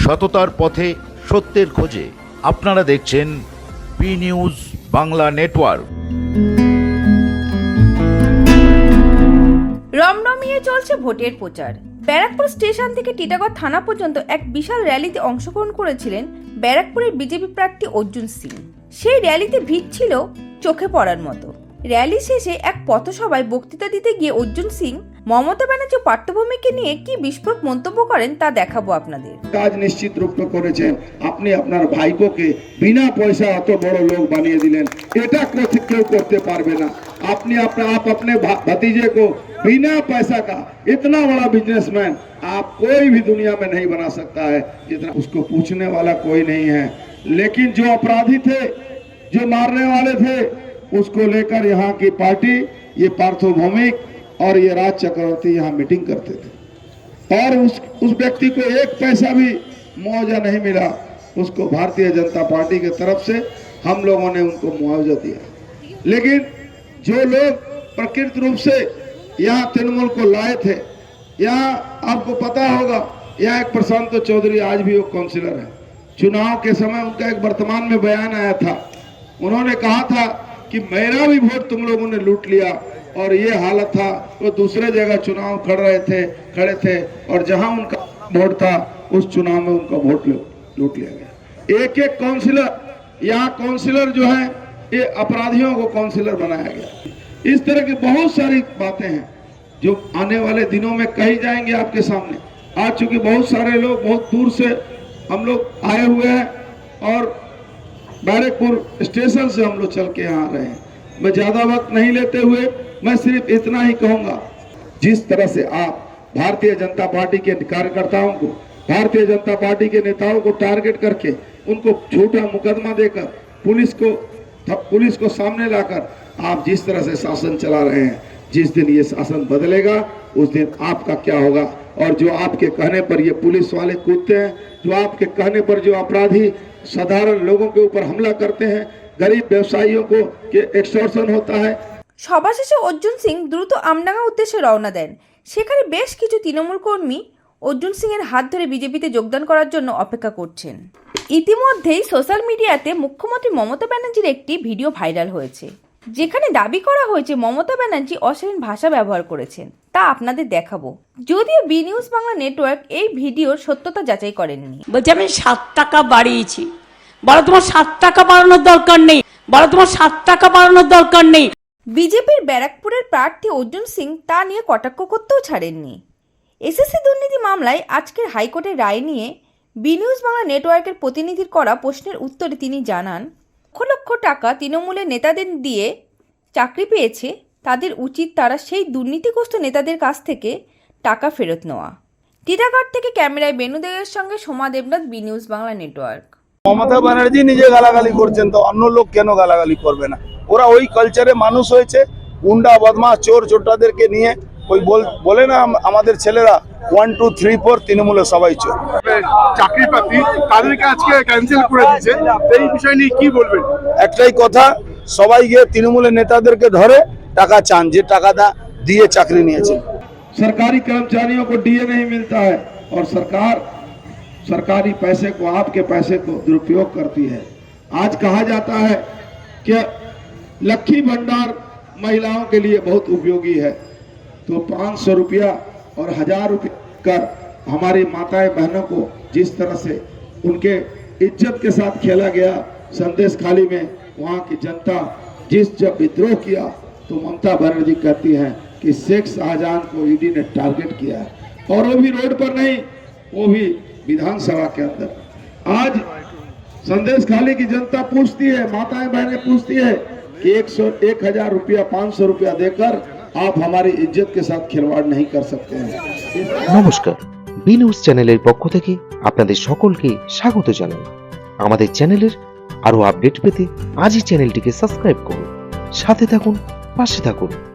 সততার পথে সত্যের খোঁজে। আপনারা দেখছেন বি নিউজ বাংলা নেটওয়ার্ক। রমরমিয়ে চলছে ভোটের প্রচার। ব্যারাকপুর স্টেশন থেকে টিটাগড় থানা পর্যন্ত এক বিশাল র্যালিতে অংশগ্রহণ করেছিলেন ব্যারাকপুরের বিজেপি প্রার্থী অর্জুন সিং। সেই র্যালিতে ভিড় ছিল চোখে পড়ার মতো। র্যালি শেষে এক পথসভায় বক্তৃতা দিতে গিয়ে অর্জুন সিং মমতা ব্যানার্জি পাঠ্যভূমিকে নিয়ে কি বিস্ফোরক মন্তব্য করেন তা দেখাবো আপনাদের। কাজ নিশ্চিত রূপে করেছেন আপনি, আপনার ভাইপোকে বিনা পয়সা এত বড় লোক বানিয়ে দিলেন, এটা কেউ করতে পারবে না। আপনি अपने भतीजे को बिना पैसा का इतना बड़ा बिजनेसमैन आप कोई भी दुनिया में नहीं बना सकता है, जितना उसको पूछने वाला कोई नहीं है। लेकिन जो अपराधी थे, जो मारने वाले थे, उसको लेकर यहाँ की पार्टी, ये पार्थो भौमिक और ये राज चक्रवर्ती यहाँ मीटिंग करते थे और उस व्यक्ति को एक पैसा भी मुआवजा नहीं मिला। उसको भारतीय जनता पार्टी की तरफ से हम लोगों ने उनको मुआवजा दिया। लेकिन जो लोग प्रकृत रूप से यहाँ तृणमूल को लाए थे, यहाँ आपको पता होगा, यहाँ एक प्रशांत चौधरी आज भी वो काउंसिलर है। चुनाव के समय उनका एक वर्तमान में बयान आया था, उन्होंने कहा था कि मेरा भी वोट तुम लोगों ने लूट लिया और ये हालत था। वो दूसरे जगह चुनाव खड़े थे और जहां उनका वोट था उस चुनाव में उनका वोट लूट लिया गया। एक एक काउंसिलर, यहाँ काउंसिलर जो है ये अपराधियों को काउंसिलर बनाया गया। इस तरह की बहुत सारी बातें हैं जो आने वाले दिनों में कही जाएंगे आपके सामने। आज चूंकि बहुत सारे लोग बहुत दूर से हम लोग आए हुए हैं और बैरकपुर स्टेशन से हम लोग चल के यहाँ आ रहे हैं। मैं ज्यादा वक्त नहीं लेते हुए मैं सिर्फ इतना ही कहूंगा, जिस तरह से आप भारतीय जनता पार्टी के कार्यकर्ताओं को, भारतीय जनता पार्टी के नेताओं को टारगेट करके उनको झूठा मुकदमा देकर पुलिस को सामने लाकर आप जिस तरह से शासन चला रहे हैं, जिस दिन ये शासन बदलेगा उस दिन आपका क्या होगा। और जो आपके कहने पर ये पुलिस वाले कूदते हैं, जो आपके कहने पर जो अपराधी साधारण लोगों के ऊपर हमला करते हैं, गरीब व्यवसायियों को के एक्सटॉर्शन होता है। সভা শেষে অর্জুন সিং দ্রুত আমডাঙ্গা উদ্দেশ্যে রওনা দেন। সেখানে বেশ কিছু তৃণমূল কর্মী অর্জুন সিং এর হাত ধরে বিজেপিতে যোগদান করার জন্য অপেক্ষা করছেন। ইতিমধ্যেই সোশ্যাল মিডিয়াতে মুখ্যমন্ত্রী মমতা ব্যানার্জির একটি ভিডিও ভাইরাল হয়েছে, যেখানে দাবি করা হয়েছে মমতা ব্যানার্জি অশালীন ভাষা ব্যবহার করেছেন। তা আপনাদের দেখাবো, যদিও বি নিউজ বাংলা নেটওয়ার্ক এই ভিডিওর সত্যতা যাচাই করেননি। বলছে আমি 7 টাকা বাড়িয়েছি, বলো তোমার 7 টাকা বাড়ানোর দরকার নেই, বলো তোমার 7 টাকা বাড়ানোর দরকার নেই। বিজেপির ব্যারাকপুরের প্রার্থী অর্জুন সিং তা নিয়ে কটাক্ষ করতেও ছাড়েননি। এসএসসি দুর্নীতি মামলায় আজকের হাইকোর্টের রায় নিয়ে বি নিউজ বাংলা নেটওয়ার্কের প্রতিনিধির করা প্রশ্নের উত্তরে তিনি জানান, লক্ষ লক্ষ টাকা তৃণমূলের নেতাদের দিয়ে চাকরি পেয়েছে, তাদের উচিত তারা সেই দুর্নীতিগ্রস্ত নেতাদের কাছ থেকে টাকা ফেরত নেওয়া। টিটাগড় থেকে ক্যামেরায় বেনুদেবের সঙ্গে Soma Debnath, B news Bangla network. Mamata Banerjee নিজে গালাগালি করছেন, তো অন্য লোক কেন গালাগালি করবে না? ওরা ওই কালচারে মানুষ হয়েছে, গুন্ডা বদমাশ চোর চোরটাদেরকে নিয়ে ওই বলে না আমাদের ছেলেরা 1 2 3 4 তৃণমূলে সবাই চোর। চাকরি প্রার্থী তাদেরকে আজকে ক্যান্সেল করে দিয়েছে, এই বিষয় নিয়ে কি বলবেন? একটাই কথা, সবাই গিয়ে তৃণমূলের নেতাদেরকে ধরে টাকা চান, যে টাকাটা দিয়ে চাকরি নিয়েছে। सरकारी कर्मचारियों को डीए नहीं मिलता है और सरकार सरकारी पैसे को, आपके पैसे को दुरुपयोग करती है। आज कहा जाता है कि लक्ष्मी भंडार महिलाओं के लिए बहुत उपयोगी है, तो 500 रुपया और 1000 रुपया कर हमारी माताएं बहनों को जिस तरह से उनके इज्जत के साथ खेला गया, संदेश खाली में वहाँ की जनता जब विद्रोह किया तो ममता बनर्जी कहती हैं कि शेख शाहजहां को ईडी ने टारगेट किया है, और वो भी रोड पर नहीं, वो भी विधानसभा के अंदर। आज संदेश खाली की जनता पूछती है, माताएं बहनें पूछती है कि 1000 रुपया 500 रुपया देकर आप हमारी इज्जत के साथ खिलवाड़ नहीं कर सकते हैं। নমস্কার, বি নিউজ চ্যানেলের পক্ষ থেকে আপনাদের সকলকে স্বাগত জানাই। আমাদের চ্যানেলের আরো আপডেট পেতে আজই চ্যানেলটিকে সাবস্ক্রাইব করুন, সাথে থাকুন, পাশে থাকুন।